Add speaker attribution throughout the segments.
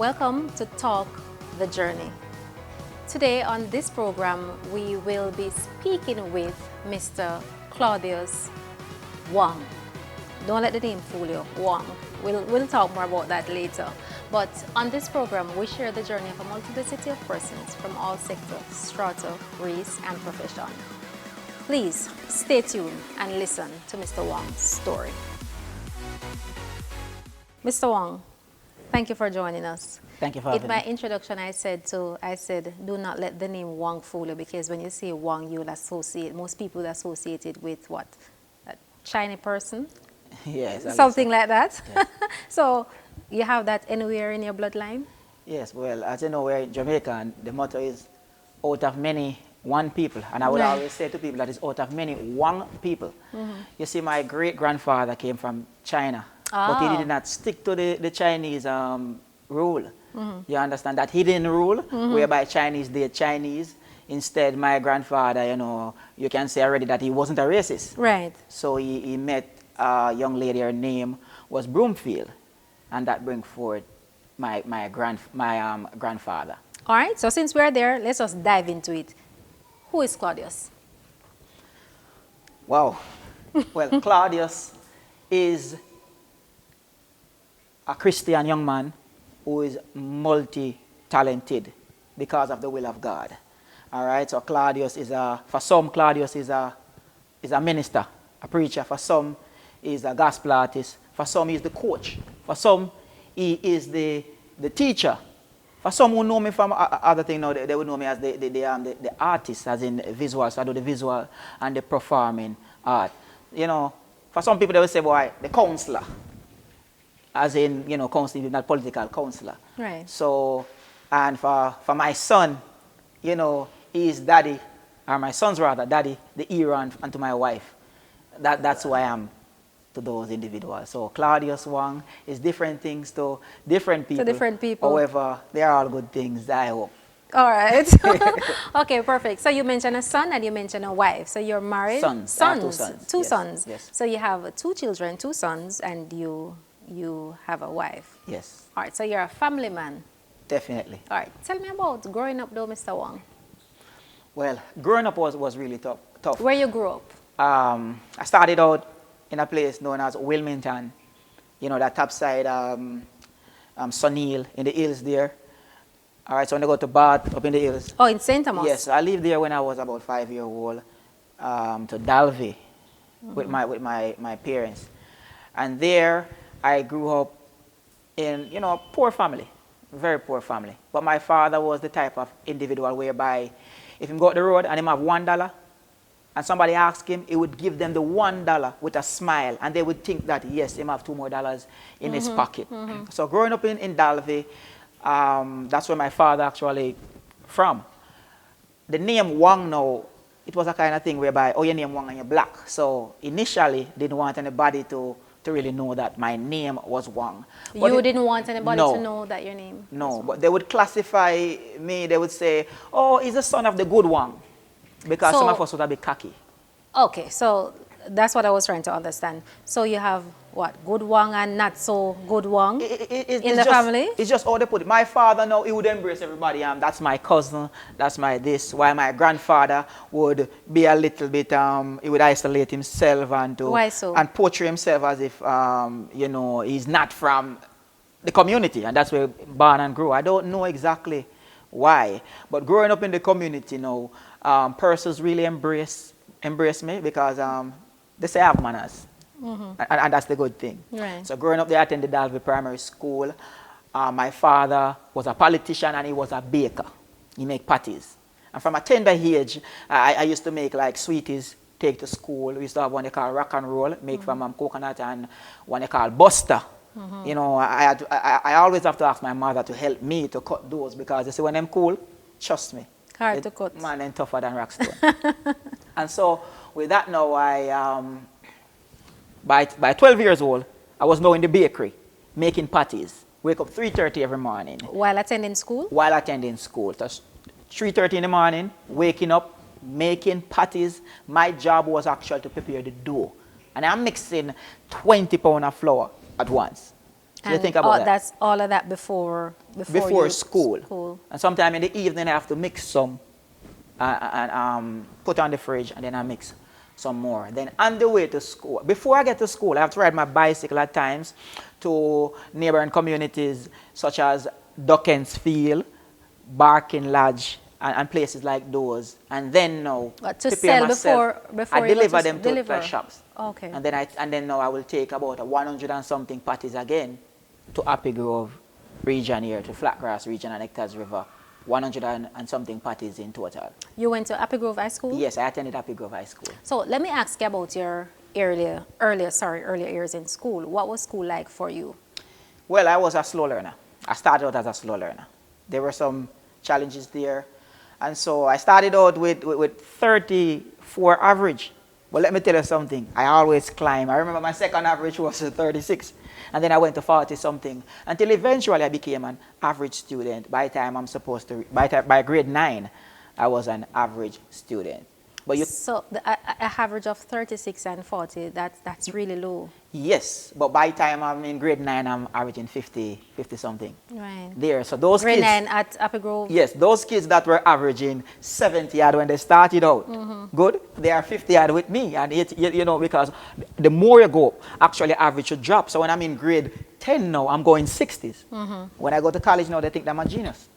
Speaker 1: Welcome to Talk the Journey. Today on this program, we will be speaking with Mr. Claudius Wong. Don't let the name fool you, Wong. We'll talk more about that later. But on this program, we share the journey of a multiplicity of persons from all sectors, strata, race, and profession. Please stay tuned and listen to Mr. Wong's story. Mr. Wong, thank you for joining us.
Speaker 2: Thank you for having
Speaker 1: In my
Speaker 2: me.
Speaker 1: introduction, I said, do not let the name Wong fool you, because when you say Wong, you'll associate, most people associate it with what? A Chinese person?
Speaker 2: Yes.
Speaker 1: Something like that?
Speaker 2: Yes.
Speaker 1: So, you have that anywhere in your bloodline?
Speaker 2: Yes, well, as you know, we're in Jamaica, and the motto is out of many, one people. And I would
Speaker 1: Right.
Speaker 2: always say to people that it's out of many, one people. You see, my great-grandfather came from China, but he did not stick to the Chinese rule. You understand that hidden rule, whereby Chinese did Chinese. Instead, my grandfather, you can say already that he wasn't a racist.
Speaker 1: Right.
Speaker 2: So he met a young lady, her name was Broomfield, and that bring forward my grandfather.
Speaker 1: All right, so since we're there, let's just dive into it. Who is Claudius?
Speaker 2: Wow. Well, Claudius is a Christian young man who is multi-talented because of the will of God. All right, so Claudius is for some, Claudius is a minister, a preacher. For some, he's a gospel artist. For some, he's the coach. For some, he is the teacher. For some who know me from other things, they would know me as the artist, as in visual. So I do the visual and the performing art. For some people, they will say, boy, the counselor. As in, counseling, not political counselor.
Speaker 1: Right.
Speaker 2: So, and for my son, he is daddy, or my son's rather, daddy, the era, and to my wife. That's who I am to those individuals. So Claudius Wong is different things to different people.
Speaker 1: To different people.
Speaker 2: However, they are all good things, I hope.
Speaker 1: All right. Okay, perfect. So you mentioned a son and you mentioned a wife. So you're married?
Speaker 2: Sons. I have two sons.
Speaker 1: Two
Speaker 2: Yes.
Speaker 1: sons.
Speaker 2: Yes.
Speaker 1: So you have two children, two sons, and you have a wife.
Speaker 2: Yes,
Speaker 1: All right, so you're a family man.
Speaker 2: definitely.
Speaker 1: All right, tell me about growing up though, Mr. Wong.
Speaker 2: Well, growing up was really tough.
Speaker 1: Where you grew up?
Speaker 2: I started out in a place known as Wilmington, that top side, Sunil, in the hills there. All right, so when I go to Bath, up in the hills.
Speaker 1: Oh, in St. Thomas?
Speaker 2: Yes, I lived there when I was about 5 years old, to Dalvey with my parents. And there I grew up in, a poor family, very poor family. But my father was the type of individual whereby if he go out the road and him have $1, and somebody asked him, he would give them the $1 with a smile, and they would think that, yes, he have $2 more in his pocket. So growing up in Dalvey, that's where my father actually from. The name Wong now, it was a kind of thing whereby, your name Wong and you're black. So initially, didn't want anybody to really know that my name was Wong. But
Speaker 1: You didn't want anybody
Speaker 2: No.
Speaker 1: to know that your name
Speaker 2: No,
Speaker 1: was
Speaker 2: but they would classify me, they would say, oh, he's the son of the good one. Because
Speaker 1: So-
Speaker 2: some of us would have been cocky.
Speaker 1: Okay, so that's what I was trying to understand. So you have what, good Wong and not so good Wong in the family?
Speaker 2: It's just how they put it. My father now, he would embrace everybody. That's my cousin, that's my this. While my grandfather would be a little bit, he would isolate himself and
Speaker 1: Why so?
Speaker 2: and portray himself as if, he's not from the community. And that's where born and grew. I don't know exactly why. But growing up in the community now, persons really embrace me because they say I have manners. And that's the good thing.
Speaker 1: Right.
Speaker 2: So growing up there, I attended Dalvey Primary School. My father was a politician and he was a baker. He make patties. And from a tender age, I used to make like sweeties, take to school. We used to have one they call rock and roll, make from coconut, and one they call buster. I always have to ask my mother to help me to cut those because they say when I'm cool, trust me.
Speaker 1: Hard to cut.
Speaker 2: Man, and tougher than rockstone. And so with that now, by 12 years old, I was now in the bakery making patties. Wake up 3:30 every morning.
Speaker 1: While attending school?
Speaker 2: While attending school. So 3:30 in the morning, waking up, making patties. My job was actually to prepare the dough. And I'm mixing 20 pounds of flour at once. So you think about that.
Speaker 1: That's all of that before
Speaker 2: school. And sometime in the evening I have to mix some and put on the fridge, and then I mix some more. Then on the way to school, before I get to school, I have to ride my bicycle at times to neighboring communities such as Duckens Field, Barking Lodge, and places like those. And then now,
Speaker 1: to sell before
Speaker 2: I deliver them to the shops.
Speaker 1: Okay.
Speaker 2: And then now I will take about 100 and something patties again to Happy Grove region here, to Flatgrass region and Hectares River. 100 and something patties in total.
Speaker 1: You went to Happy Grove High School?
Speaker 2: Yes, I attended Happy Grove High School.
Speaker 1: So let me ask you about your earlier years in school. What was school like for you?
Speaker 2: Well, I was a slow learner. I started out as a slow learner. There were some challenges there. And so I started out with 34 average. But let me tell you something. I always climb. I remember my second average was 36. And then I went to 40 something until eventually I became an average student. By the time I'm supposed to, by grade 9, I was an average student. But
Speaker 1: so an average of 36 and 40, that's really low.
Speaker 2: Yes, but by the time I'm in grade 9, I'm averaging 50 something.
Speaker 1: Right.
Speaker 2: There, so those
Speaker 1: grade
Speaker 2: kids.
Speaker 1: Grade 9 at Happy Grove?
Speaker 2: Yes, those kids that were averaging 70 odd when they started out, good, they are 50 odd with me. And you know, because the more you go, actually average should drop. So when I'm in grade 10 now, I'm going 60s. When I go to college now, they think I'm a genius.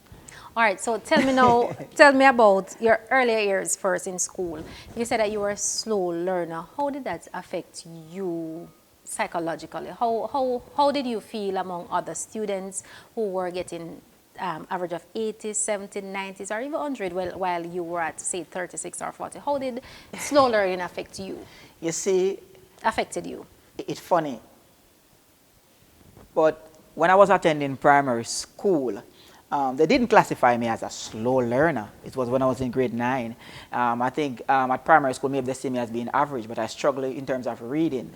Speaker 1: All right, so tell me now, tell me about your earlier years first in school. You said that you were a slow learner. How did that affect you psychologically? How did you feel among other students who were getting average of 80s, 70s, 90s, or even 100 while you were at, say, 36 or 40? How did slow learning affect you?
Speaker 2: You see,
Speaker 1: affected you?
Speaker 2: It's funny, but when I was attending primary school, they didn't classify me as a slow learner. It was when I was in grade 9. I think at primary school, maybe they see me as being average, but I struggled in terms of reading.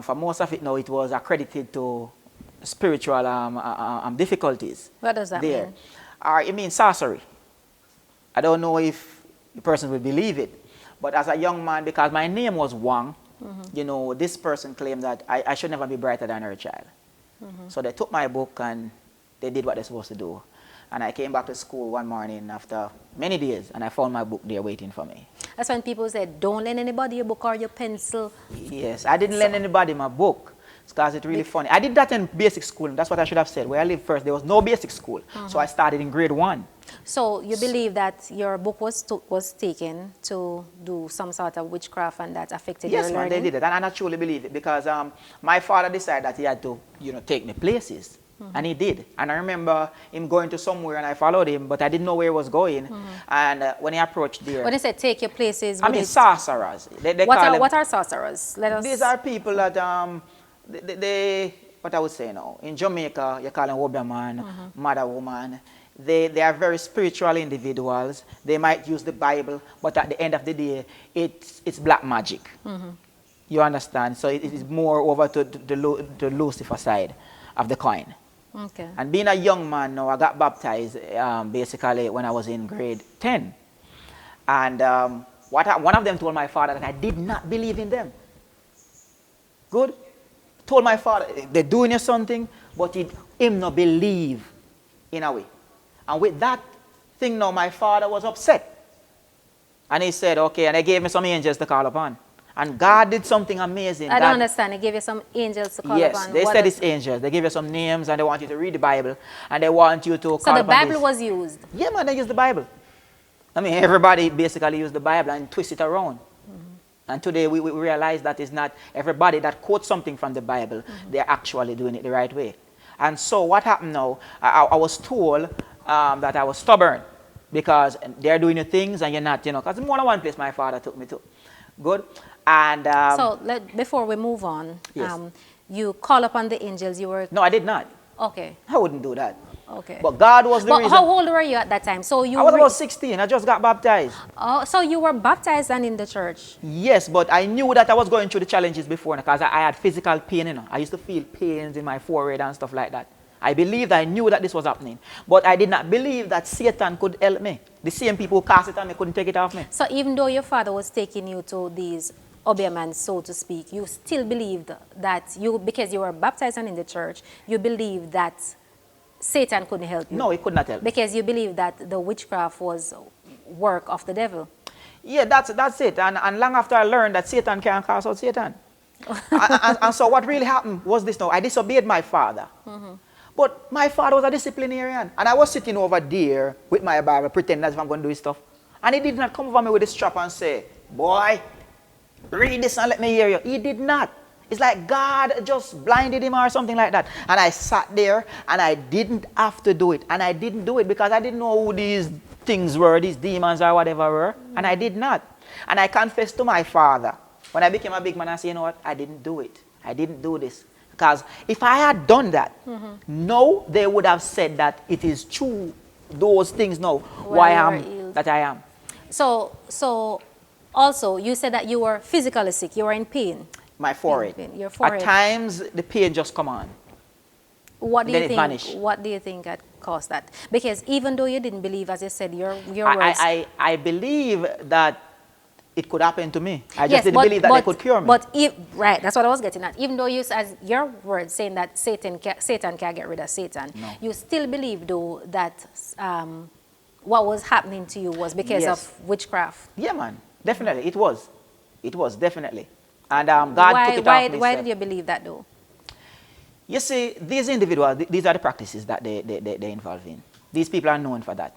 Speaker 2: For most of it now, it was accredited to spiritual difficulties.
Speaker 1: What does that mean?
Speaker 2: It means sorcery. I don't know if the person will believe it, but as a young man, because my name was Wong, you know, this person claimed that I should never be brighter than her child. So they took my book and they did what they're supposed to do. And I came back to school one morning after many days, and I found my book there waiting for me.
Speaker 1: That's when people said, don't lend anybody your book or your pencil.
Speaker 2: Yes, I didn't lend anybody my book. Because it's really funny. I did that in basic school. That's what I should have said. Where I lived first, there was no basic school. So I started in grade 1.
Speaker 1: So you believe that your book was taken to do some sort of witchcraft and that affected your learning?
Speaker 2: Yes, they did it. And I truly believe it because my father decided that he had to, you know, take me places. And he did. And I remember him going to somewhere and I followed him, but I didn't know where he was going. And when he approached there...
Speaker 1: When he said take your places...
Speaker 2: I mean, sorcerers.
Speaker 1: What are sorcerers?
Speaker 2: These are people that... what I would say now, in Jamaica, you call them Wobia man, mother woman. They are very spiritual individuals. They might use the Bible, but at the end of the day, it's black magic. You understand? So it is more over to the Lucifer side of the coin.
Speaker 1: Okay.
Speaker 2: And being a young man now, I got baptized basically when I was in grade 10. And one of them told my father that I did not believe in them. Good? Told my father, they're doing you something, but him not believe in a way. And with that thing now, my father was upset. And he said, okay, and they gave me some angels to call upon. And God did something amazing.
Speaker 1: I don't understand. He gave you some angels to call upon.
Speaker 2: Yes, they said it's angels. They give you some names and they want you to read the Bible. And they want you to call upon
Speaker 1: So the Bible was used?
Speaker 2: Yeah, man, they used the Bible. I mean, everybody basically used the Bible and twist it around. And today we realize that it's not everybody that quotes something from the Bible, they're actually doing it the right way. And so what happened now, I was told that I was stubborn because they're doing the things and you're not, you know, because more than one place my father took me to. Good. And
Speaker 1: so before we move on,
Speaker 2: yes.
Speaker 1: You call upon the angels, you were...
Speaker 2: No, I did not.
Speaker 1: Okay.
Speaker 2: I wouldn't do that.
Speaker 1: Okay.
Speaker 2: But God was the reason.
Speaker 1: How old were you at that time? So you
Speaker 2: I was about 16. I just got baptized.
Speaker 1: Oh, so you were baptized and in the church?
Speaker 2: Yes, but I knew that I was going through the challenges before because I had physical pain, you know. I used to feel pains in my forehead and stuff like that. I believed, I knew that this was happening. But I did not believe that Satan could help me. The same people who cast it on me couldn't take it off me.
Speaker 1: So even though your father was taking you to these Obeah, so to speak, you still believed that because you were baptized and in the church, you believed that Satan couldn't help you.
Speaker 2: No, he could not help me.
Speaker 1: Because you believed that the witchcraft was work of the devil.
Speaker 2: Yeah, that's it. And long after I learned that Satan can't cast out Satan. and so what really happened was this now. I disobeyed my father. But my father was a disciplinarian. And I was sitting over there with my Bible, pretending as if I'm going to do his stuff. And he did not come over me with a strap and say, boy, read this and let me hear you. He did not. It's like God just blinded him or something like that. And I sat there and I didn't have to do it. And I didn't do it because I didn't know who these things were, these demons or whatever were. And I did not. And I confessed to my father. When I became a big man, I said, you know what? I didn't do it. I didn't do this. Because if I had done that, no, they would have said that it is true, those things now, why I am that I am.
Speaker 1: So also, you said that you were physically sick. You were in pain.
Speaker 2: My forehead.
Speaker 1: Your forehead.
Speaker 2: At times, the pain just come on.
Speaker 1: What do you think?
Speaker 2: Vanish.
Speaker 1: What do you think had caused that? Because even though you didn't believe, as you said, your words.
Speaker 2: I believe that it could happen to me. I just didn't believe that they could cure me.
Speaker 1: Right, that's what I was getting at. Even though you, as your words saying that Satan can't get rid of Satan,
Speaker 2: no.
Speaker 1: You still believe though that what was happening to you was because of witchcraft.
Speaker 2: Yeah, man, definitely it was. It was definitely, and God took it off me.
Speaker 1: Why did you believe that though?
Speaker 2: You see, these individuals, these are the practices that they involve in. These people are known for that.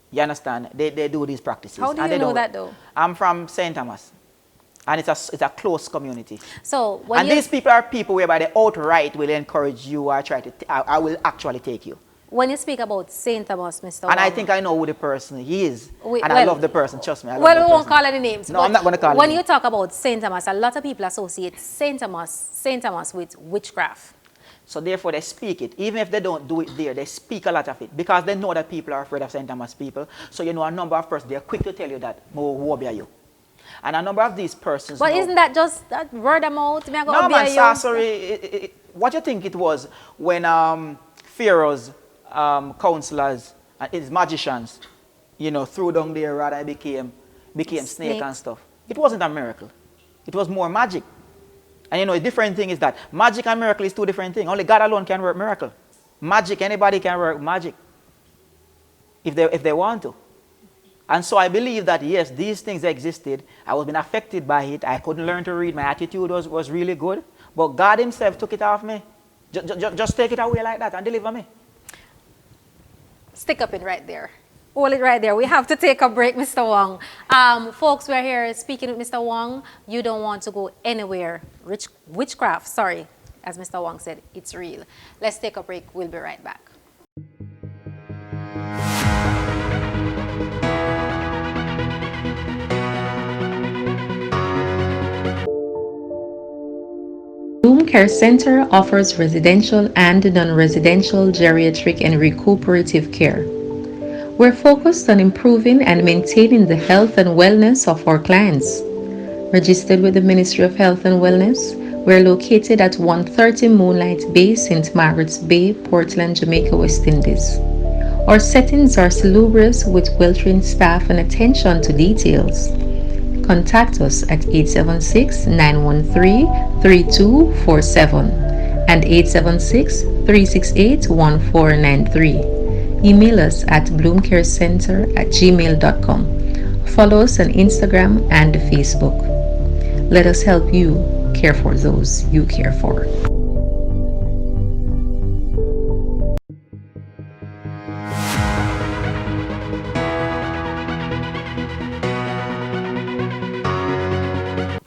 Speaker 2: You understand? They do these practices.
Speaker 1: How do you know that though?
Speaker 2: I'm from St. Thomas. And it's a close community.
Speaker 1: So
Speaker 2: these people are people whereby they outright will encourage you or try to, I will actually take you.
Speaker 1: When you speak about St. Thomas, Mr.
Speaker 2: And
Speaker 1: Wong,
Speaker 2: I think I know who the person is. I love the person, trust me.
Speaker 1: We won't call any names.
Speaker 2: No, I'm not going to call
Speaker 1: When you talk about St. Thomas, a lot of people associate St. Thomas with witchcraft.
Speaker 2: So therefore they speak it. Even if they don't do it there, they speak a lot of it. Because they know that people are afraid of St. Thomas people. So you know a number of persons, they're quick to tell you that, who are you? And a number of these persons
Speaker 1: But isn't that just that word of mouth?
Speaker 2: No, man, sorcery. What do you think it was when Pharaoh's counselors and his magicians, you know, threw down their rod and became snake and stuff? It wasn't a miracle. It was more magic. And you know, a different thing is that magic and miracle is two different things. Only God alone can work miracle. Magic, anybody can work magic if they want to. And so I believe that, yes, these things existed. I was being affected by it. I couldn't learn to read. My attitude was really good. But God himself took it off me. Just take it away like that and deliver me.
Speaker 1: Stick up it right there. Hold it right there. We have to take a break, Mr. Wong. Folks, we're here speaking with Mr. Wong. You don't want to go anywhere. Witchcraft, sorry. As Mr. Wong said, it's real. Let's take a break. We'll be right back.
Speaker 3: Bloom Care Center offers residential and non-residential geriatric and recuperative care. We're focused on improving and maintaining the health and wellness of our clients. Registered with the Ministry of Health and Wellness, we're located at 130 Moonlight Bay, St. Margaret's Bay, Portland, Jamaica, West Indies. Our settings are salubrious with well-trained staff and attention to details. Contact us at 876-913-3247 and 876-368-1493. Email us at bloomcarecenter@gmail.com. Follow us on Instagram and Facebook. Let us help you care for those you care for.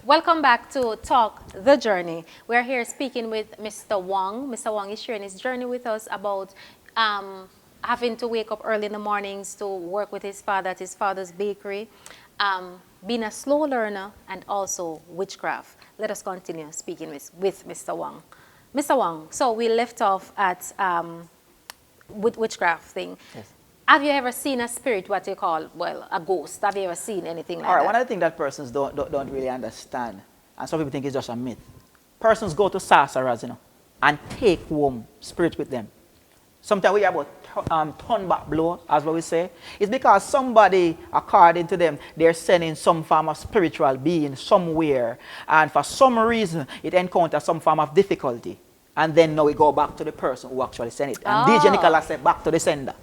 Speaker 1: Welcome back to Talk the Journey. We're here speaking with Mr. Wong. Mr. Wong is sharing his journey with us about having to wake up early in the mornings to work with his father at his father's bakery, being a slow learner, and also witchcraft. Let us continue speaking with Mr. Wong. Mr. Wong, so we left off at witchcraft thing.
Speaker 2: Yes.
Speaker 1: Have you ever seen a spirit, what you call, well, a ghost? Have you ever seen anything like that?
Speaker 2: All right, one of the things that persons don't really understand, and some people think it's just a myth. Persons go to sorcerers, you know, and take home spirit with them. Sometimes we have a turn back blow, as what we say. It's because somebody, according to them, they're sending some form of spiritual being somewhere, and for some reason, it encounters some form of difficulty. And then now we go back to the person who actually sent it. And DJ Nicholas said back to the sender.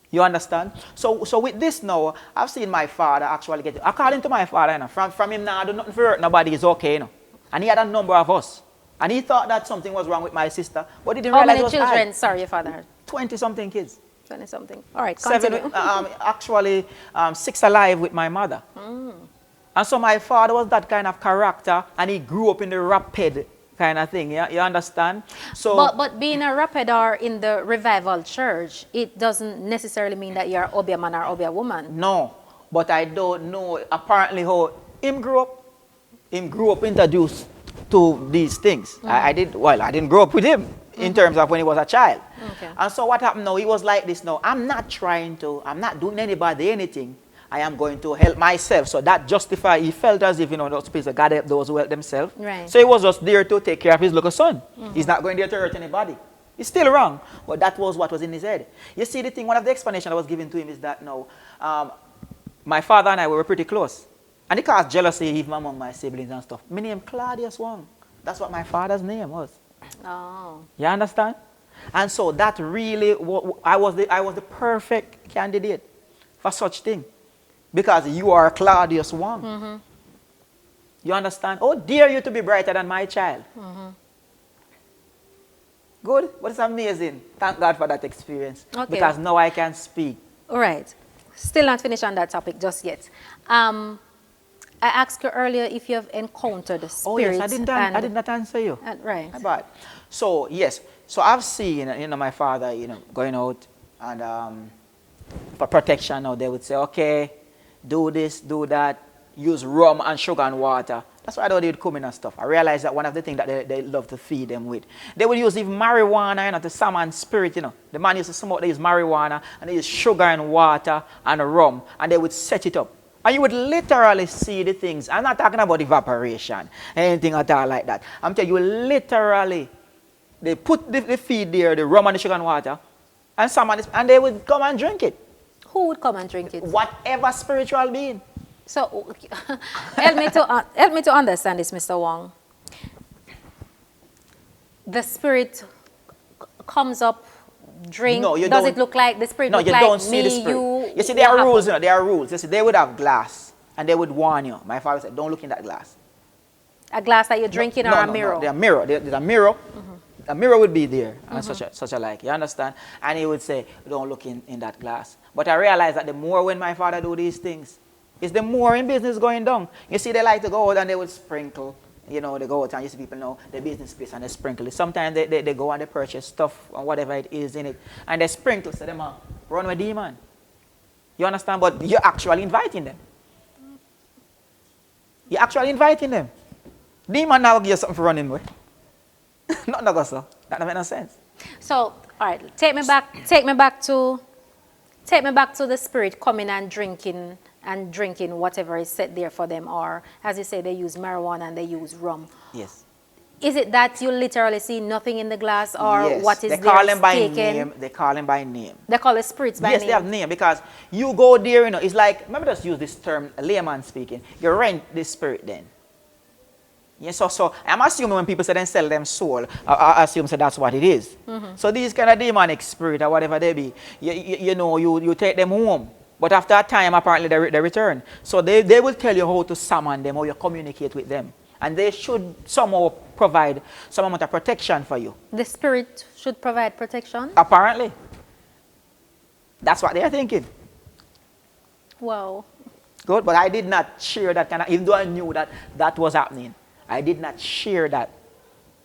Speaker 2: You understand? So with this now, I've seen my father actually get it. According to my father, you know, from him now, I do nothing for hurt nobody, is okay, you know. And he had a number of us. And he thought that something was wrong with my sister, but he didn't realize it was
Speaker 1: How many children, sorry, your father had?
Speaker 2: 20-something kids.
Speaker 1: 20-something. All right, continue.
Speaker 2: 7, actually 6 alive with my mother. And so my father was that kind of character, and he grew up in the rapid kind of thing, yeah? You understand? So,
Speaker 1: but being a rapid or in the revival church, it doesn't necessarily mean that you're Obia man or Obia woman.
Speaker 2: no, but I don't know apparently how him grew up. Him grew up introduced to these things. I didn't grow up with him in terms of when he was a child.
Speaker 1: Okay.
Speaker 2: And so what happened now, he was like this now. I'm not doing anybody anything. I am going to help myself. So that justified, he felt as if, you know, those people, God help those who help themselves.
Speaker 1: Right.
Speaker 2: So he was just there to take care of his little son. He's not going there to hurt anybody. It's still wrong, but that was what was in his head. You see, the thing, one of the explanations I was given to him is that now, my father and I were pretty close. And it caused jealousy even among my siblings and stuff. My name Claudius Wong. That's what my father's name was.
Speaker 1: Oh.
Speaker 2: You understand? And so that really, I was the perfect candidate for such thing. Because you are Claudius Wong. You understand? Oh, dare you to be brighter than my child. Good? But it's amazing. Thank God for that experience.
Speaker 1: Okay.
Speaker 2: Because now I can speak.
Speaker 1: All right. Still not finished on that topic just yet. I asked you earlier if you have encountered spirits.
Speaker 2: Oh, yes, I did not answer you.
Speaker 1: Right.
Speaker 2: But, so, yes. So I've seen, you know, my father, you know, going out and for protection now, they would say, okay, do this, do that, use rum and sugar and water. That's why they would come in and stuff. I realized that one of the things that they love to feed them with. They would use even marijuana, you know, to summon spirit, you know. The man used to smoke, they use marijuana, and they use sugar and water and rum, and they would set it up. And you would literally see the things. I'm not talking about evaporation, anything at all like that. I'm telling you, literally, they put the feed there, the rum and the sugar and water, and someone and they would come and drink it.
Speaker 1: Who would come and drink it?
Speaker 2: Whatever spiritual being.
Speaker 1: So, help me to understand this, Mr. Wong. The spirit comes up, drink.
Speaker 2: No, you
Speaker 1: Does
Speaker 2: don't.
Speaker 1: it look like the spirit?
Speaker 2: No,
Speaker 1: look
Speaker 2: you
Speaker 1: like
Speaker 2: don't see
Speaker 1: me,
Speaker 2: the spirit. You see,
Speaker 1: what
Speaker 2: there are
Speaker 1: happened?
Speaker 2: rules, you know, there are rules. You see, they would have glass, and they would warn you. My father said, don't look in that glass.
Speaker 1: A glass that you're drinking or a mirror?
Speaker 2: No, there's a mirror. There's a mirror. A mirror would be there, and such a like, you understand? And he would say, don't look in that glass. But I realized that the more when my father do these things, it's the more in business going down. You see, they like to go out and they would sprinkle. You know, they go out and you see people know the business place and they sprinkle it. Sometimes they go and they purchase stuff and whatever it is in it. And they sprinkle, so them run with demon. You understand? But you're actually inviting them. You're actually inviting them. Demon now give you something for running with. Not no go so. That don't make no sense.
Speaker 1: So, all right, take me back to the spirit coming and drinking whatever is set there for them, or as you say, they use marijuana and they use rum.
Speaker 2: Yes.
Speaker 1: Is it that you literally see nothing in the glass, or
Speaker 2: Yes.
Speaker 1: what is
Speaker 2: they
Speaker 1: there
Speaker 2: call them by
Speaker 1: taken?
Speaker 2: name. They call them by name.
Speaker 1: They call the spirits by
Speaker 2: Yes,
Speaker 1: name.
Speaker 2: they have name because you go there, you know, it's like, remember just use this term, layman speaking, you rent this spirit then. Yes, so I'm assuming when people say they sell them soul, I assume so that's what it is. So these kind of demonic spirit or whatever they be, you know, you take them home. But after a time, apparently they return. So they will tell you how to summon them, how you communicate with them. And they should somehow provide some amount of protection for you.
Speaker 1: The spirit should provide protection?
Speaker 2: Apparently. That's what they're thinking.
Speaker 1: Wow.
Speaker 2: Good, but I did not share that kind of, even though I knew that that was happening, I did not share that.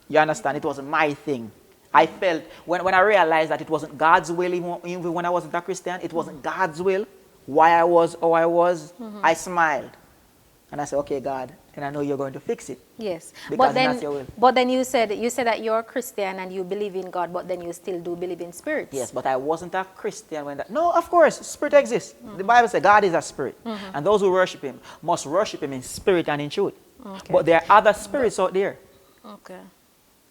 Speaker 2: You understand? It wasn't my thing. I felt, when I realized that it wasn't God's will, even when I wasn't a Christian, it wasn't God's will, why I was how I was, I smiled. And I said, okay, God, and I know you're going to fix it.
Speaker 1: Yes.
Speaker 2: Because that's your will.
Speaker 1: But then you said that you're a Christian and you believe in God, but then you still do believe in spirits.
Speaker 2: Yes, but I wasn't a Christian when that. No, of course, spirit exists. The Bible says God is a spirit. And those who worship him must worship him in spirit and in truth.
Speaker 1: Okay.
Speaker 2: But there are other spirits out there.
Speaker 1: Okay.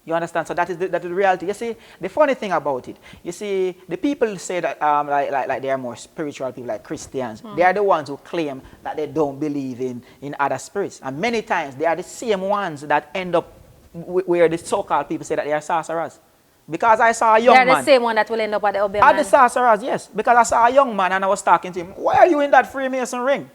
Speaker 2: You understand? So that is the reality. You see, the funny thing about it, you see, the people say that like they are more spiritual people, like Christians. They are the ones who claim that they don't believe in other spirits. And many times they are the same ones that end up where the so-called people say that they are sorcerers. Because I saw a young man.
Speaker 1: They're the same one that will end up at the Obeah
Speaker 2: At the sorcerers, yes. Because I saw a young man and I was talking to him. Why are you in that Freemason ring?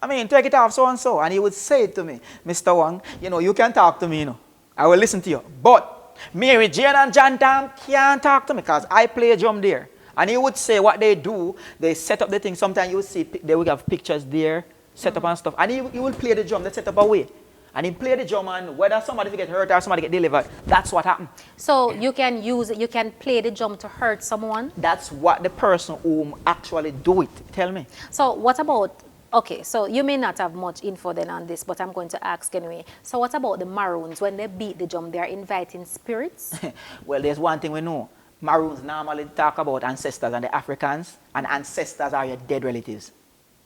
Speaker 2: I mean, take it off so and so. And he would say to me, Mr. Wong, you know, you can talk to me, you know. I will listen to you. But Mary Jane and John Tam can't talk to me because I play drum there. And he would say what they do, they set up the thing. Sometimes you will see, they will have pictures there, set up and stuff. And he will play the drum, they set up away. And he play the drum, and whether somebody get hurt or somebody get delivered, that's what happened.
Speaker 1: So you can play the drum to hurt someone?
Speaker 2: That's what the person who actually do it tell me.
Speaker 1: So what about, okay, so you may not have much info then on this, but I'm going to ask anyway. So what about the Maroons? When they beat the drum, they're inviting spirits?
Speaker 2: Well, there's one thing we know. Maroons normally talk about ancestors and the Africans, and ancestors are your dead relatives.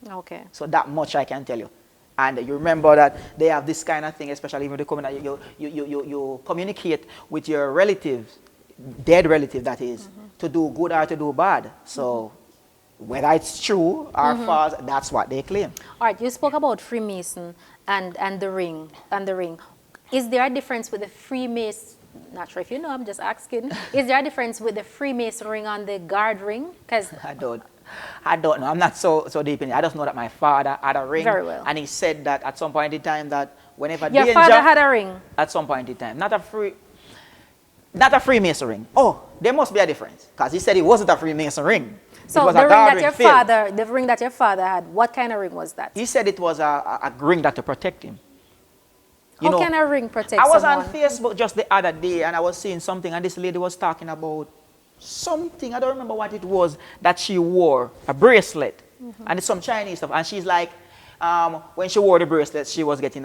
Speaker 1: Okay.
Speaker 2: So that much I can tell you. And you remember that they have this kind of thing, especially when they come in, you communicate with your relatives, dead relative that is, to do good or to do bad. So whether it's true or false, that's what they claim.
Speaker 1: All right, you spoke about Freemason and the ring. Is there a difference with the Freemason? Not sure if you know, I'm just asking. Is there a difference with the Freemason ring and the guard ring? Because
Speaker 2: I don't know. I'm not so deep in it. I just know that my father had a ring.
Speaker 1: Very well.
Speaker 2: And he said that at some point in time that whenever
Speaker 1: your
Speaker 2: danger...
Speaker 1: father had a ring?
Speaker 2: At some point in time. Not a Freemason ring. Oh, there must be a difference. Because he said it wasn't a Freemason ring.
Speaker 1: So the ring that your father had, what kind of ring was that?
Speaker 2: He said it was a ring that to protect him.
Speaker 1: How can a ring protect
Speaker 2: someone? I was
Speaker 1: on
Speaker 2: Facebook just the other day and I was seeing something and this lady was talking about something, I don't remember what it was, that she wore, a bracelet. And it's some Chinese stuff. And she's like, when she wore the bracelet, she was getting,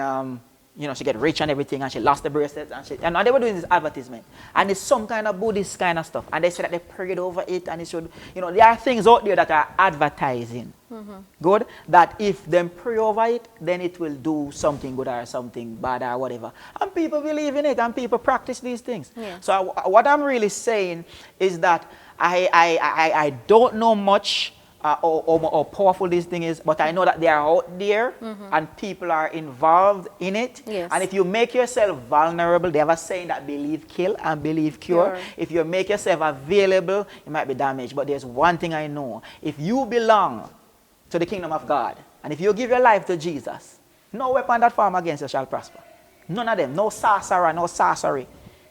Speaker 2: you know, she get rich and everything, and she lost the bracelet. And they were doing this advertisement. And it's some kind of Buddhist kind of stuff. And they said that they prayed over it, and it should, you know, there are things out there that are advertising. Good, that if them pray over it, then it will do something good or something bad or whatever. And people believe in it, and people practice these things. Yeah. So what I'm really saying is that I don't know much how powerful this thing is, but I know that they are out there and people are involved in it.
Speaker 1: Yes.
Speaker 2: And if you make yourself vulnerable, they have a saying that believe kill and believe cure. If you make yourself available, you might be damaged. But there's one thing I know. If you belong to the kingdom of God, and if you give your life to Jesus, no weapon that form against you shall prosper. None of them. No sorcerer, no sorcery.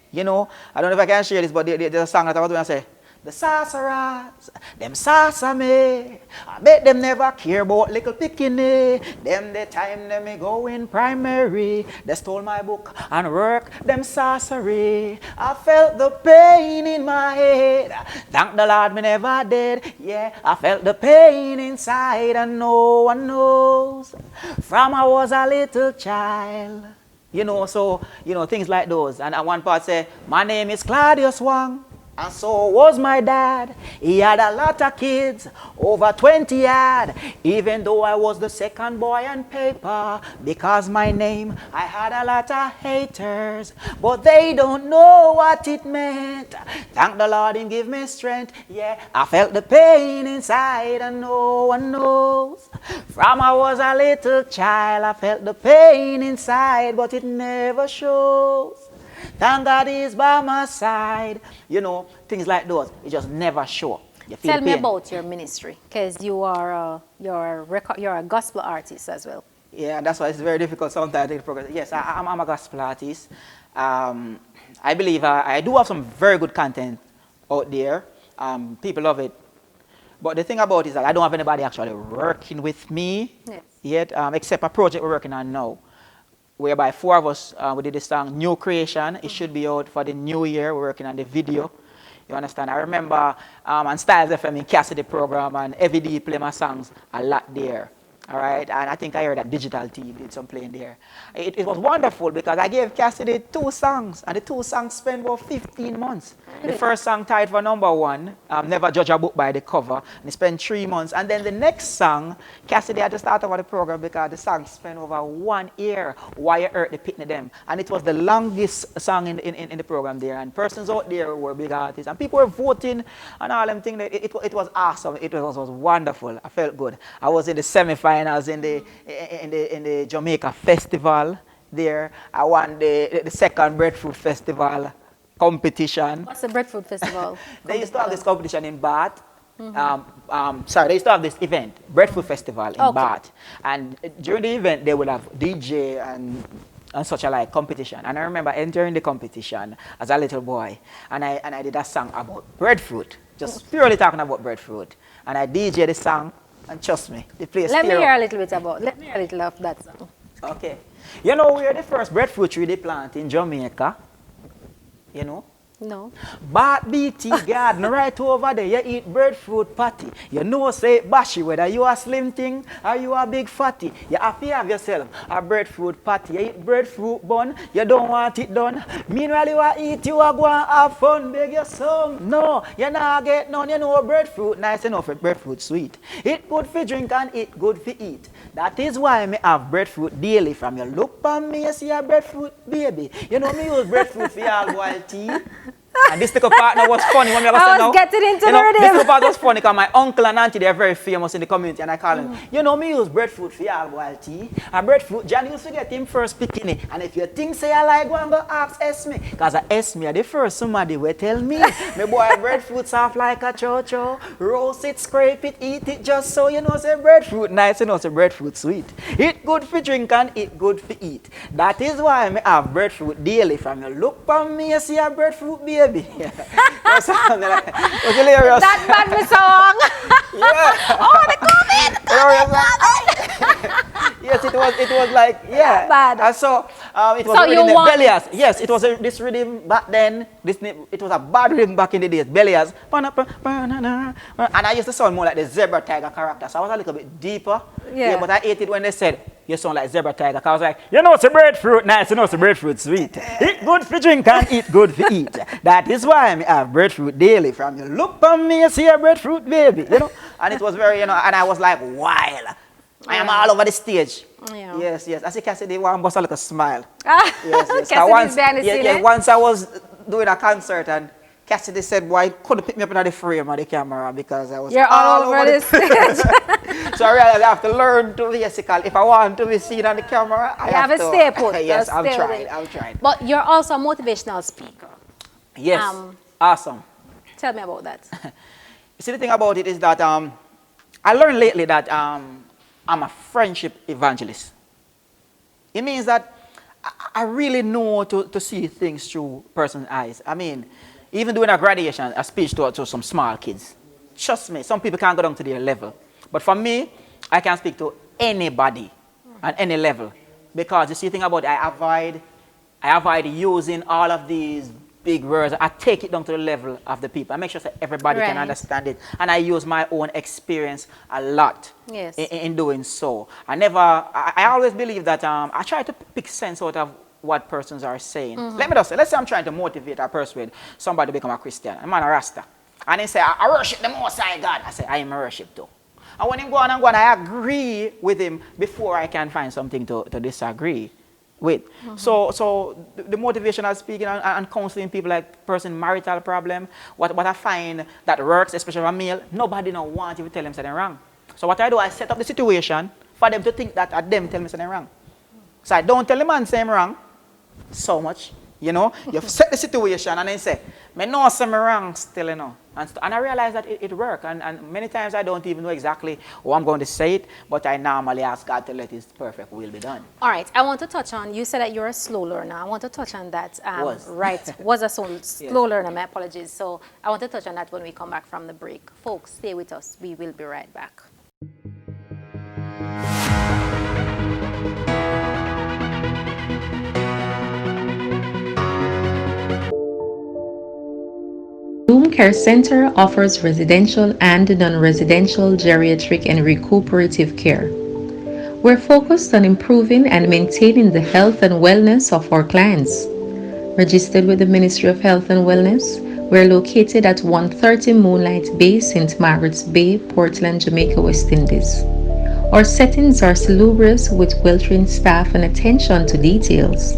Speaker 2: You know, I don't know if I can share this, but there's a song that I was going to say. The sorcerers, them saucer me. I bet them never care about little pickinny. Them the time them me go in primary. They stole my book and work them sorcery. I felt the pain in my head. Thank the Lord me never did. Yeah, I felt the pain inside and no one knows. From I was a little child. You know, so, you know, things like those. And at one part say, my name is Claudius Wong. And so was my dad. He had a lot of kids, over 20 had. Even though I was the second boy on paper, because my name, I had a lot of haters. But they don't know what it meant. Thank the Lord, He give me strength. Yeah, I felt the pain inside and no one knows. From I was a little child, I felt the pain inside, but it never shows. Thank God He's by my side. You know, things like those. It just never show.
Speaker 1: Tell me about your ministry, because you are you're a gospel artist as well.
Speaker 2: Yeah, that's why it's very difficult sometimes to progress. Yes, I'm a gospel artist. I believe I do have some very good content out there. People love it. But the thing about it is that I don't have anybody actually working with me yet, except a project we're working on now, whereby 4 of us, we did this song, New Creation. It should be out for the new year. We're working on the video. You understand? I remember on Styles FM in Cassidy program, and every day play my songs a lot there. All right, and I think I heard that Digital T did some playing there. It was wonderful because I gave Cassidy 2 songs, and the 2 songs spent about 15 months. The first song tied for #1, Never Judge a Book by the Cover, and he spent 3 months. And then the next song, Cassidy had to start over the program because the song spent over 1 year. Why You Hurt the Pitney Them. And it was the longest song in the program there. And persons out there were big artists, and people were voting and all them things. It was awesome. It was wonderful. I felt good. I was in the semi-finals in the Jamaica Festival there. I won the second Breadfruit Festival competition.
Speaker 1: What's the Breadfruit Festival?
Speaker 2: They used to have this competition in Bath. They used to have this event, Breadfruit Festival in Bath. And during the event, they would have DJ and such a like competition. And I remember entering the competition as a little boy, and I did a song about breadfruit, just purely talking about breadfruit. And I DJ the song, and trust me, the place.
Speaker 1: Let me hear a little of that song.
Speaker 2: Okay. You know, we're the first breadfruit tree they plant in Jamaica. You know?
Speaker 1: No.
Speaker 2: Bath BT garden right over there, you eat breadfruit patty. You know, say bashy, whether you a slim thing or you a big fatty. You have to have yourself a breadfruit patty. You eat breadfruit bun, you don't want it done. Meanwhile, you a eat, you a go and have fun, beg your some. No, you not get none. You know, breadfruit nice enough, breadfruit sweet. It good for drink and it good for eat. That is why me have breadfruit daily. From you look on me, you see a breadfruit baby. You know me use breadfruit for all boiled tea. And this little partner was funny when we
Speaker 1: I was getting into the rhythm.
Speaker 2: This little part was funny because my uncle and auntie, they're very famous in the community, and I call them, you know, me use breadfruit for y'all boiled tea. And breadfruit, John used to get him first picking it. And if you think say I like one, go ask Esme. Because Esme, the first somebody will tell me, me boil breadfruit soft like a cho-cho, roast it, scrape it, eat it just so, you know, say breadfruit nice, you know, say breadfruit sweet. It good for drink and it good for eat. That is why I have breadfruit daily. From you look on me, you see a breadfruit baby. It was hilarious.
Speaker 1: That bad me song.
Speaker 2: Yeah.
Speaker 1: Oh, the comment.
Speaker 2: Yes, it was like, yeah.
Speaker 1: Bad.
Speaker 2: And so it was
Speaker 1: So
Speaker 2: a
Speaker 1: you
Speaker 2: rhythm,
Speaker 1: want
Speaker 2: Bellias. Yes, it was this rhythm back then. It was a bad rhythm back in the days. Bellias. And I used to sound more like the Zebra Tiger character. So I was a little bit deeper.
Speaker 1: Yeah.
Speaker 2: But I ate it when they said, you sound like Zebra Tiger. I was like, you know, it's a breadfruit nice, you know, it's a breadfruit sweet. Eat good for drink and eat good for eat. That is why I have breadfruit daily. From you look on me, you see a breadfruit baby. You know? And it was very, you know, and I was like, wild. I am all over the stage.
Speaker 1: Yeah.
Speaker 2: Yes, yes. As you can see, they want to look a smile.
Speaker 1: Yes.
Speaker 2: Once I was doing a concert and Cassidy said, boy, couldn't pick me up in the frame of the camera because I was
Speaker 1: all over the stage.
Speaker 2: So I realized I have to learn to be ethical. If I want to be seen on the camera, I have to
Speaker 1: stay put.
Speaker 2: Yes, I'm trying.
Speaker 1: But you're also a motivational speaker.
Speaker 2: Yes, awesome.
Speaker 1: Tell me about that.
Speaker 2: You see, the thing about it is that I learned lately that I'm a friendship evangelist. It means that I really know to see things through person's eyes. I mean, even doing a graduation, a speech to some small kids. Trust me, some people can't go down to their level. But for me, I can speak to anybody at any level. Because you see, the thing about it, I avoid using all of these big words. I take it down to the level of the people. I make sure that everybody can understand it. And I use my own experience a lot in doing so. I always believe that I try to pick sense out of what persons are saying. Let me just say, let's say I'm trying to motivate or persuade somebody to become a Christian. I'm a Rasta. And they say, I worship the Most High God. I say, I am a worship too. And when him go on and go on, I agree with him before I can find something to disagree with. So the motivational speaking and counseling people like person marital problem, what I find that works, especially for a male, nobody don't want you to tell them something wrong. So what I do, I set up the situation for them to think that them tell me something wrong. So I don't tell the man saying wrong so much, you know. You set the situation and then say, me know something wrong still, you know. And I realize that it works. And many times I don't even know exactly how I'm going to say it, but I normally ask God to let His perfect will be done.
Speaker 1: All right. I want to touch on, you said that you're a slow learner. I want to touch on that. Was a slow learner, my apologies. So I want to touch on that when we come back from the break. Folks, stay with us. We will be right back.
Speaker 3: Bloom Care Center offers residential and non-residential geriatric and recuperative care. We're focused on improving and maintaining the health and wellness of our clients. Registered with the Ministry of Health and Wellness, we're located at 130 Moonlight Bay, St. Margaret's Bay, Portland, Jamaica, West Indies. Our settings are salubrious with well-trained staff and attention to details.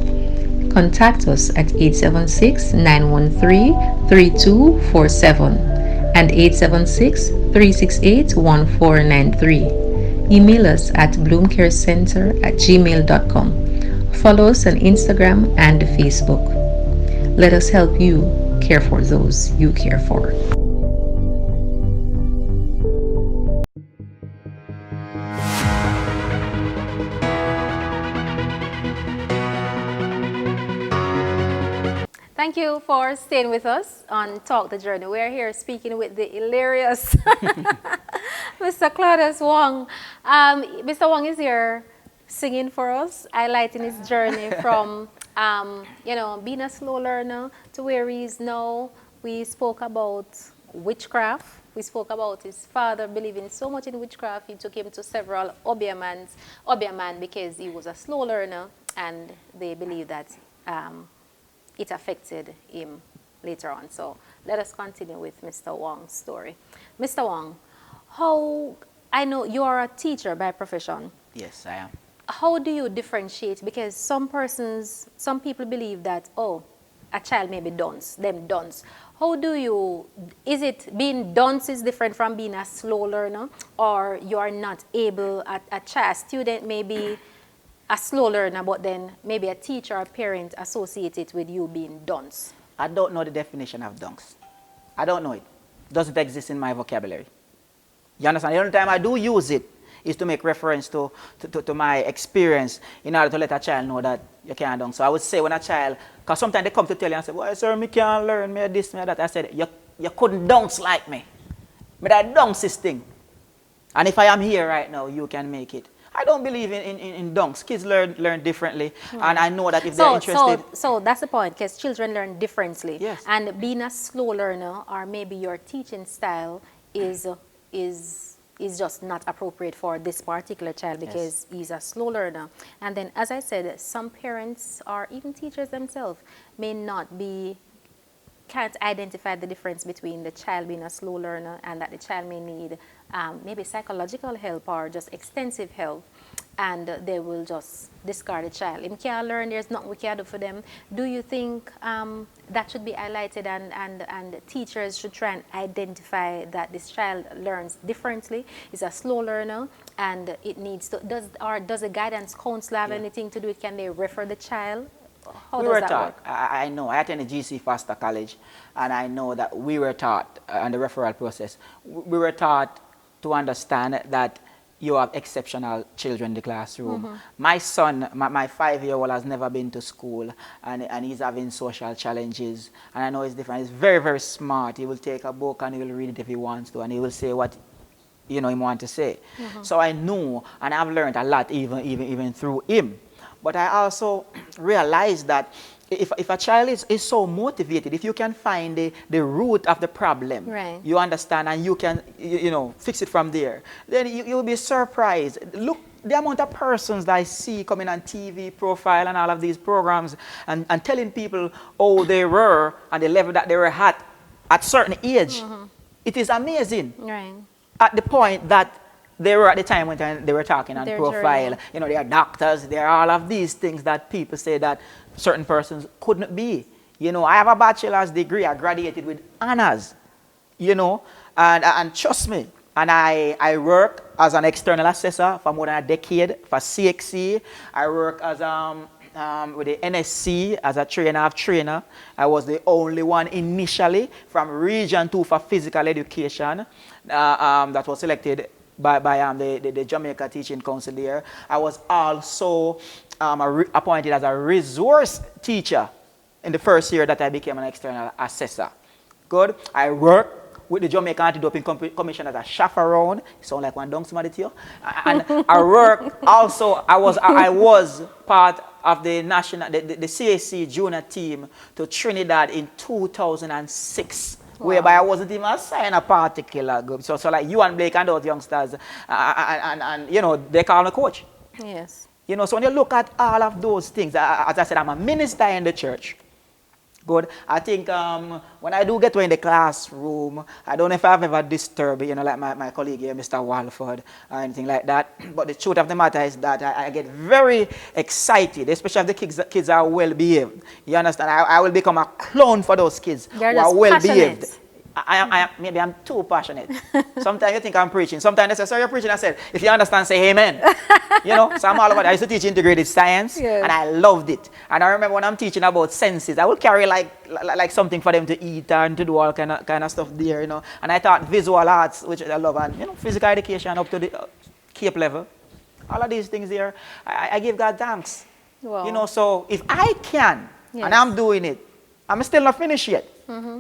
Speaker 3: Contact us at 876-913-3247 and 876-368-1493. Email us at bloomcarecenter@gmail.com. Follow us on Instagram and Facebook. Let us help you care for those you care for.
Speaker 1: Thank you for staying with us on Talk the Journey. We're here speaking with the hilarious Mr. Claudius Wong. Mr. Wong is here singing for us, highlighting his journey from, being a slow learner to where he is now. We spoke about witchcraft. We spoke about his father believing so much in witchcraft. He took him to several Obeah man because he was a slow learner, and they believe that it affected him later on. So let us continue with Mr. Wong's story. Mr. Wong, I know you are a teacher by profession.
Speaker 2: Yes, I am.
Speaker 1: How do you differentiate? Because some people believe that, a child may be dunce, them dunce. Is it being dunce is different from being a slow learner, or you are not able, a student may be a slow learner, but then maybe a teacher or a parent associate it with you being dunce?
Speaker 2: I don't know the definition of dunks. I don't know it. It doesn't exist in my vocabulary. You understand? The only time I do use it is to make reference to my experience in order to let a child know that you can't dunk. So I would say when a child, because sometimes they come to tell you and say, well, sir, me can't learn, me this, me that. I said, you couldn't dunks like me. But that dunks this thing. And if I am here right now, you can make it. I don't believe in dunks. Kids learn differently, and I know that if they're interested.
Speaker 1: So that's the point, because children learn differently.
Speaker 2: Yes.
Speaker 1: And being a slow learner, or maybe your teaching style is just not appropriate for this particular child because he's a slow learner. And then, as I said, some parents or even teachers themselves can't identify the difference between the child being a slow learner and that the child may need maybe psychological help or just extensive help, and they will just discard the child. If can't learn, there's nothing we can do for them. Do you think that should be highlighted, and teachers should try and identify that this child learns differently, is a slow learner, and it needs to, does a guidance counselor have anything to do with, can they refer the child? How does that work?
Speaker 2: I know, I attended GC Foster College, and I know that we were taught, on the referral process, we were taught to understand that you have exceptional children in the classroom. Mm-hmm. My son, my 5-year-old, has never been to school, and he's having social challenges, and I know it's different. He's very, very smart. He will take a book and he will read it if he wants to, and he will say what he wants to say. Mm-hmm. So I knew, and I've learned a lot even through him. But I also realized that if a child is so motivated, if you can find the root of the problem,
Speaker 1: right,
Speaker 2: you understand, and you can fix it from there, then you'll be surprised. Look, the amount of persons that I see coming on TV, profile, and all of these programs, and telling people, oh, they were at the level that they were at certain age. Mm-hmm. It is amazing.
Speaker 1: Right.
Speaker 2: At the point that they were at the time when they were talking on profile. Journey. They are doctors, they are all of these things that people say that certain persons couldn't be. I have a bachelor's degree, I graduated with honors, and trust me, and I work as an external assessor for more than a decade for CXC. I work as with the NSC as a trainer. I was the only one initially from Region 2 for physical education that was selected by the Jamaica Teaching Council there. I was also appointed as a resource teacher in the first year that I became an external assessor. Good. I worked with the Jamaica Anti-Doping Commission as a chaperone. Sound like one dong somebody to you. And I worked also, I was part of the CAC junior team to Trinidad in 2006. Wow. Whereby I wasn't even assigned a particular group. So like you and Blake and those youngsters, and they call me coach.
Speaker 1: Yes.
Speaker 2: You know, so when you look at all of those things, as I said, I'm a minister in the church. Good. I think when I do get to in the classroom, I don't know if I've ever disturbed, you know, like my colleague here, Mr. Walford, or anything like that. But the truth of the matter is that I get very excited, especially if the kids are well behaved. You understand? I will become a clown for those kids
Speaker 1: They're
Speaker 2: who are
Speaker 1: just
Speaker 2: well
Speaker 1: passionate.
Speaker 2: behaved. Maybe I'm too passionate. Sometimes you think I'm preaching. Sometimes they say, "Sir, you're preaching." I said, "If you understand, say amen." You know, so I'm all about it. I used to teach integrated science,
Speaker 1: Yes.
Speaker 2: and I loved it. And I remember when I'm teaching about senses, I would carry like something for them to eat and to do all kind of stuff there, you know. And I taught visual arts, which I love, and, you know, physical education up to the Cape level. All of these things there, I give God thanks.
Speaker 1: Wow.
Speaker 2: You know, so if I can,
Speaker 1: Yes.
Speaker 2: and I'm doing it, I'm still not finished yet.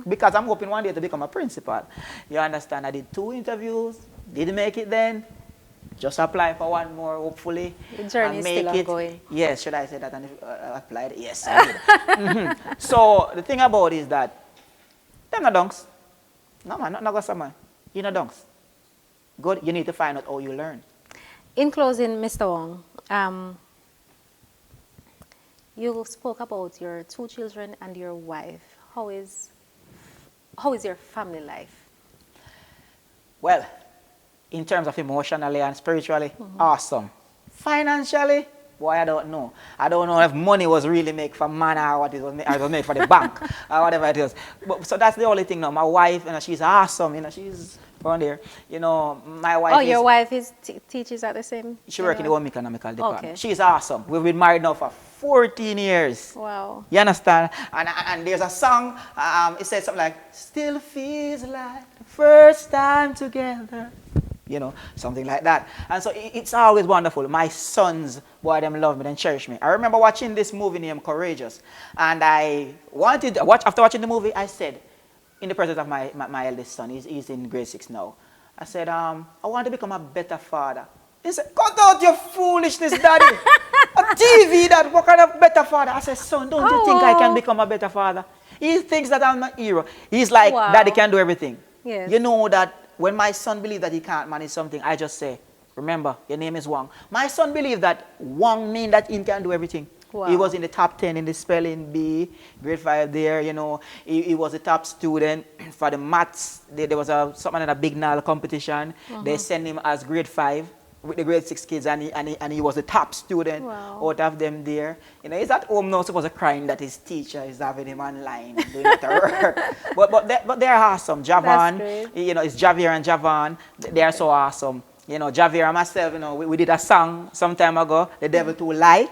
Speaker 2: Because I'm hoping one day to become a principal. You understand? I did 2 interviews, didn't make it then. Just apply for one more, hopefully.
Speaker 1: The journey is still ongoing.
Speaker 2: Yes, should I say that? And I applied? Yes, I did. So the thing about it is that them not dunks. No man, not go somewhere. You know dunks. Good. You need to find out how you learn.
Speaker 1: In closing, Mr. Wong, you spoke about your 2 children and your wife. How is your family life?
Speaker 2: Well, in terms of emotionally and spiritually, awesome. Financially, boy, I don't know. I don't know if money was really made for man or what it was made for the bank or whatever it is. But, so that's the only thing now. My wife, you know, she's awesome. You know, she's around there. You know, my wife
Speaker 1: Your wife teaches at the same?
Speaker 2: She works in the home economical department.
Speaker 1: Okay.
Speaker 2: She's awesome. We've been married now for 14 years.
Speaker 1: Wow.
Speaker 2: You understand? And there's a song, it says something like, still feels like the first time together. You know, something like that. And so it's always wonderful. My sons, boy, them love me and cherish me. I remember watching this movie named Courageous. And after watching the movie, I said, in the presence of my eldest son, he's in grade 6 now. I said, I want to become a better father. He said, cut out your foolishness, daddy. A TV, what kind of better father? I said, son, don't you think I can become a better father? He thinks that I'm a hero. He's like,
Speaker 1: Wow.
Speaker 2: Daddy can do everything.
Speaker 1: Yes.
Speaker 2: You know that when my son believes that he can't manage something, I just say, remember, your name is Wong. My son believes that Wong means that he can do everything.
Speaker 1: Wow.
Speaker 2: He was in the top 10 in the spelling bee, grade 5 there, you know. He was a top student for the maths. There was something in a big NAL competition. They sent him as grade 5 with the grade 6 kids, and he was a top student out of them there. You know, he's at home now supposed to crying that his teacher is having him online doing it to work. But they're awesome. Javan, you know, it's Javier and Javan. They are so awesome. You know, Javier and myself, you know, we did a song some time ago, The Devil to Lie.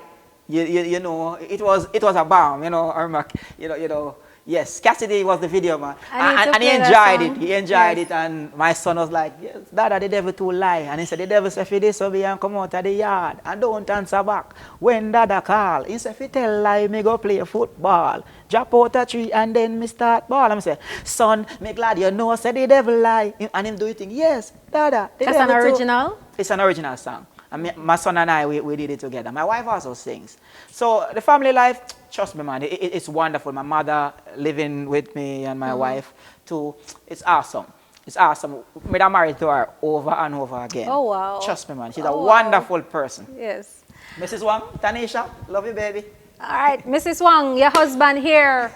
Speaker 2: You know, it was a bomb, you know, yes, Cassidy was the video man. And he enjoyed it. He enjoyed it, and my son was like, yes, Dada, the devil to lie. And he said, the devil said, if you disobey and come out of the yard and don't answer back when Dada call. He said, if you tell lie, me go play football. Drop out a tree and then me start ball. I say, son, me glad you know, said the devil lie. And him do you think, yes, Dada.
Speaker 1: That's an original?
Speaker 2: It's an original song. And my son and I, we did it together. My wife also sings. So the family life, trust me, man, it's wonderful. My mother living with me and my wife too. It's awesome. It's awesome. I'm married to her over and over again.
Speaker 1: Oh, wow.
Speaker 2: Trust me, man. She's a wonderful person.
Speaker 1: Yes.
Speaker 2: Mrs. Wong, Tanisha, love you, baby.
Speaker 1: All right, Mrs. Wong, your husband here.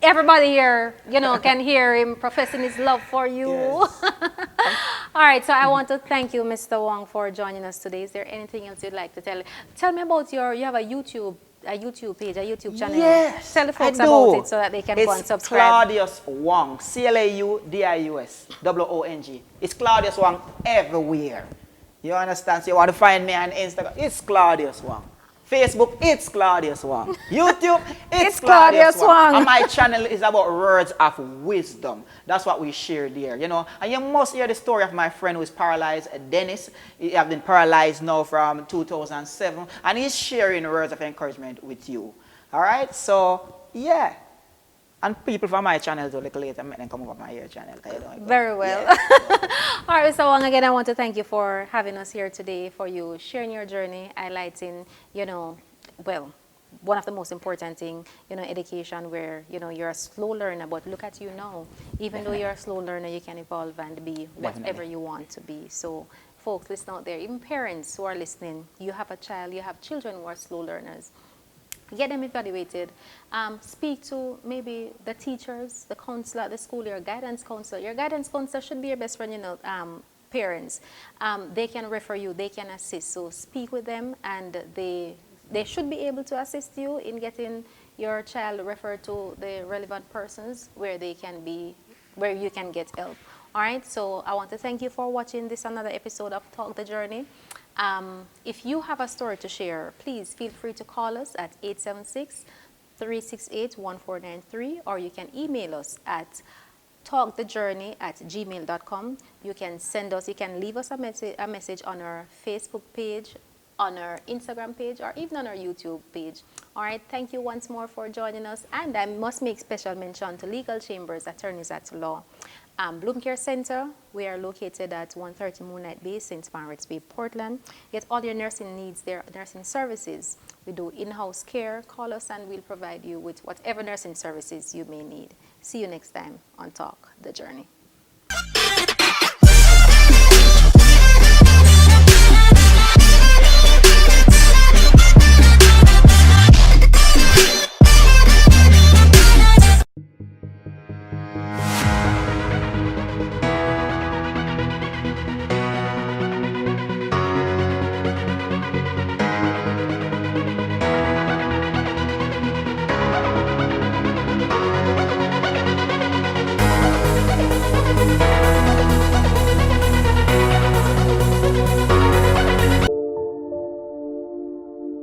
Speaker 1: Everybody here, you know, can hear him professing his love for you.
Speaker 2: Yes.
Speaker 1: All right, so I want to thank you, Mr. Wong, for joining us today. Is there anything else you'd like to tell? Tell me about you have a YouTube page, a YouTube channel.
Speaker 2: Yes,
Speaker 1: tell the folks
Speaker 2: I do.
Speaker 1: about it so that they can go and
Speaker 2: It's
Speaker 1: subscribe.
Speaker 2: Claudius Wong, Claudius Wong. It's Claudius Wong everywhere. You understand? So you want to find me on Instagram, it's Claudius Wong. Facebook, it's Claudius Wong. YouTube, it's Claudius Wong. And my channel is about words of wisdom. That's what we share there, you know. And you must hear the story of my friend who is paralyzed, Dennis. He has been paralyzed now from 2007. And he's sharing words of encouragement with you. All right? So, yeah. And people from my channel too, like later, make them come over my channel.
Speaker 1: Very well.
Speaker 2: Yeah.
Speaker 1: All right, Mr. Wong, again, I want to thank you for having us here today, for you sharing your journey, highlighting, you know, well, one of the most important thing, you know, education where, you know, you're a slow learner, but look at you now. Even though you're a slow learner, you can evolve and be whatever you want to be. So folks listening out there, even parents who are listening, you have a child, you have children who are slow learners, get them evaluated. Speak to maybe the teachers, the counselor at the school, your guidance counselor. Your guidance counselor should be your best friend, parents. They can refer you, they can assist. So speak with them, and they should be able to assist you in getting your child referred to the relevant persons where you can get help. All right, so I want to thank you for watching this another episode of Talk the Journey. If you have a story to share, please feel free to call us at 876-368-1493, or you can email us at talkthejourney@gmail.com. You can leave us a message on our Facebook page, on our Instagram page, or even on our YouTube page. All right, thank you once more for joining us. And I must make special mention to Legal Chambers, Attorneys at Law. Bloom Care Center, we are located at 130 Moonlight Bay, St. Margaret's Bay, Portland. Get all your nursing needs there, nursing services. We do in-house care. Call us and we'll provide you with whatever nursing services you may need. See you next time on Talk the Journey.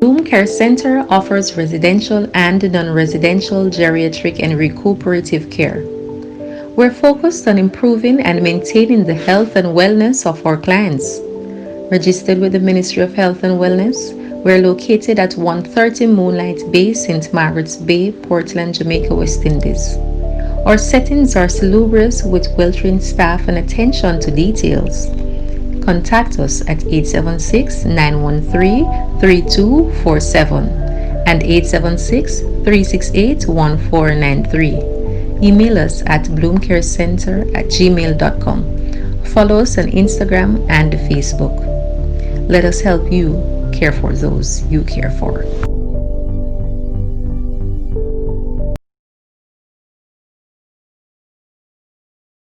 Speaker 3: Bloom Care Center offers residential and non-residential geriatric and recuperative care. We're focused on improving and maintaining the health and wellness of our clients. Registered with the Ministry of Health and Wellness, we're located at 130 Moonlight Bay, St. Margaret's Bay, Portland, Jamaica, West Indies. Our settings are salubrious with well-trained staff and attention to details. Contact us at 876-913-3247 and 876-368-1493. Email us at bloomcarecenter@gmail.com. Follow us on Instagram and Facebook. Let us help you care for those you care for.